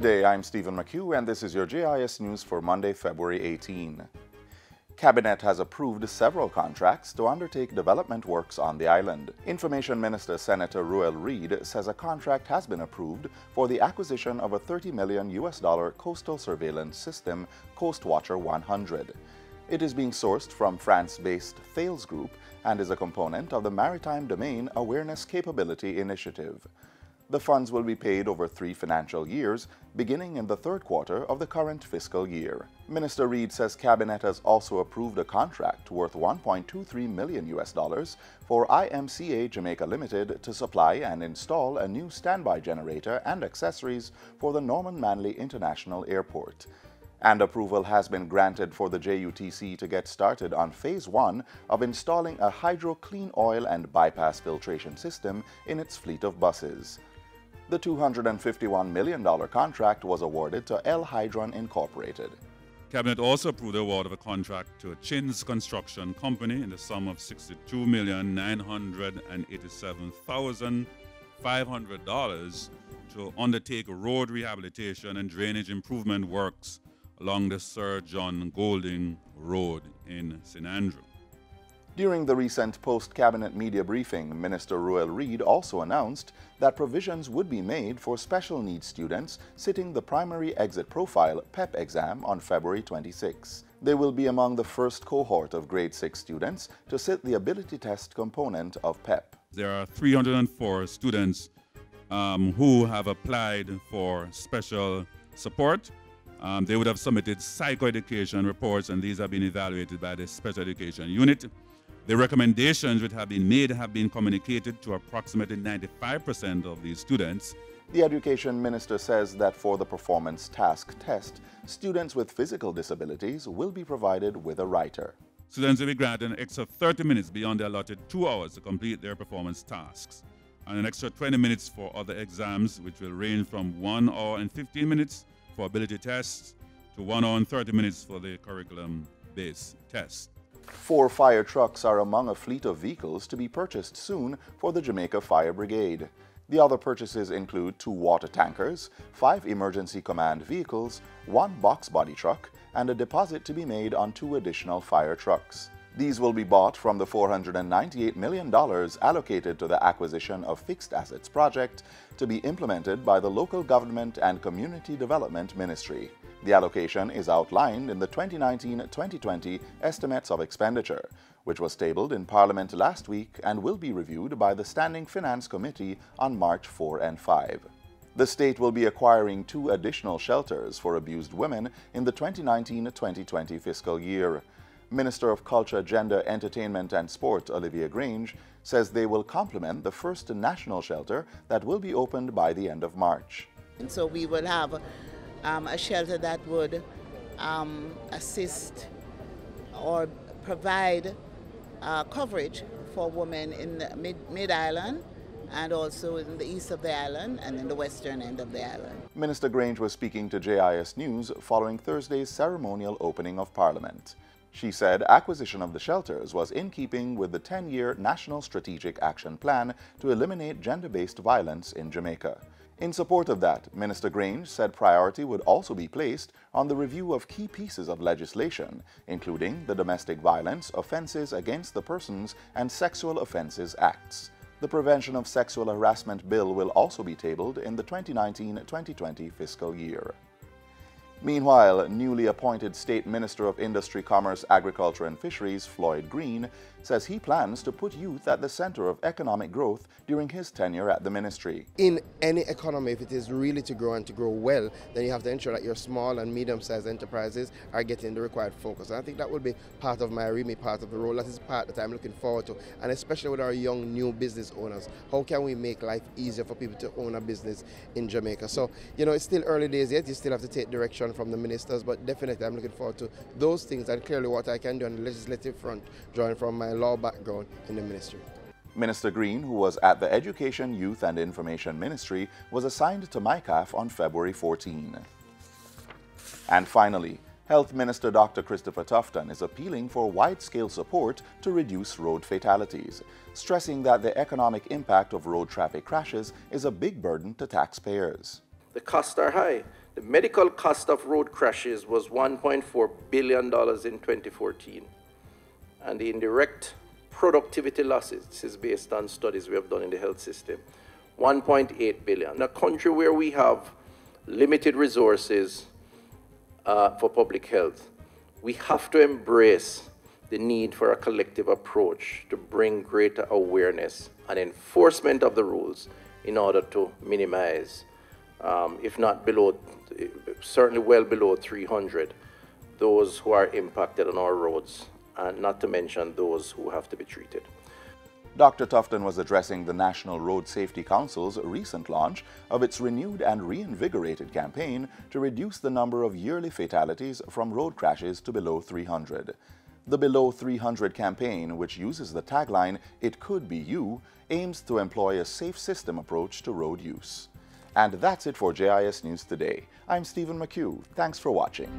Good day, I'm Stephen McHugh, and this is your JIS News for Monday, February 18. Cabinet has approved several contracts to undertake development works on the island. Information Minister Senator Ruel Reid says a contract has been approved for the acquisition of a $30 million coastal surveillance system, Coastwatcher 100. It is being sourced from France-based Thales Group and is a component of the Maritime Domain Awareness Capability Initiative. The funds will be paid over 3 financial years, beginning in the third quarter of the current fiscal year. Minister Reid says Cabinet has also approved a contract worth $1.23 million for IMCA Jamaica Limited to supply and install a new standby generator and accessories for the Norman Manley International Airport. And approval has been granted for the JUTC to get started on Phase 1 of installing a hydro clean oil and bypass filtration system in its fleet of buses. The $251 million contract was awarded to El Hydron Incorporated. Cabinet also approved the award of a contract to a Chins Construction Company in the sum of $62,987,500 to undertake road rehabilitation and drainage improvement works along the Sir John Golding Road in St. Andrew. During the recent post-cabinet media briefing, Minister Ruel Reid also announced that provisions would be made for special needs students sitting the Primary Exit Profile PEP exam on February 26. They will be among the first cohort of grade 6 students to sit the ability test component of PEP. There are 304 students who have applied for special support. They would have submitted psychoeducation reports, and these have been evaluated by the Special Education Unit. The recommendations which have been made have been communicated to approximately 95% of these students. The Education Minister says that for the performance task test, students with physical disabilities will be provided with a writer. Students will be granted an extra 30 minutes beyond the allotted 2 hours to complete their performance tasks, and an extra 20 minutes for other exams, which will range from 1 hour and 15 minutes for ability tests to 1 hour and 30 minutes for the curriculum-based tests. 4 fire trucks are among a fleet of vehicles to be purchased soon for the Jamaica Fire Brigade. The other purchases include 2 water tankers, 5 emergency command vehicles, 1 box body truck, and a deposit to be made on 2 additional fire trucks. These will be bought from the $498 million allocated to the Acquisition of Fixed Assets project to be implemented by the Local Government and Community Development Ministry. The allocation is outlined in the 2019-2020 Estimates of Expenditure, which was tabled in Parliament last week and will be reviewed by the Standing Finance Committee on March 4 and 5. The state will be acquiring 2 additional shelters for abused women in the 2019-2020 fiscal year. Minister of Culture, Gender, Entertainment and Sport, Olivia Grange, says they will complement the first national shelter that will be opened by the end of March. And so we will have a shelter that would assist or provide coverage for women in the mid-island and also in the east of the island and in the western end of the island. Minister Grange was speaking to JIS News following Thursday's ceremonial opening of Parliament. She said acquisition of the shelters was in keeping with the 10-year National Strategic Action Plan to eliminate gender-based violence in Jamaica. In support of that, Minister Grange said priority would also be placed on the review of key pieces of legislation, including the Domestic Violence, Offences Against the Persons and Sexual Offences Acts. The Prevention of Sexual Harassment Bill will also be tabled in the 2019-2020 fiscal year. Meanwhile, newly appointed State Minister of Industry, Commerce, Agriculture and Fisheries, Floyd Green, says he plans to put youth at the center of economic growth during his tenure at the ministry. In any economy, if it is really to grow and to grow well, then you have to ensure that your small and medium-sized enterprises are getting the required focus. And I think that will be part of my remit, part of the role. That is part that I'm looking forward to. And especially with our young, new business owners, how can we make life easier for people to own a business in Jamaica? So, it's still early days yet. You still have to take direction from the ministers, but definitely I'm looking forward to those things and clearly what I can do on the legislative front, drawing from my law background in the ministry. Minister Green, who was at the Education, Youth and Information Ministry, was assigned to MICAF on February 14. And finally, Health Minister Dr. Christopher Tufton is appealing for wide-scale support to reduce road fatalities, stressing that the economic impact of road traffic crashes is a big burden to taxpayers. The costs are high. The medical cost of road crashes was $1.4 billion in 2014. And the indirect productivity losses, this is based on studies we have done in the health system, 1.8 billion. In a country where we have limited resources for public health, we have to embrace the need for a collective approach to bring greater awareness and enforcement of the rules in order to minimize, if not below, certainly well below 300, those who are impacted on our roads, and not to mention those who have to be treated. Dr. Tufton was addressing the National Road Safety Council's recent launch of its renewed and reinvigorated campaign to reduce the number of yearly fatalities from road crashes to below 300. The Below 300 campaign, which uses the tagline, "It could be you," aims to employ a safe system approach to road use. And that's it for JIS News Today. I'm Stephen McHugh. Thanks for watching.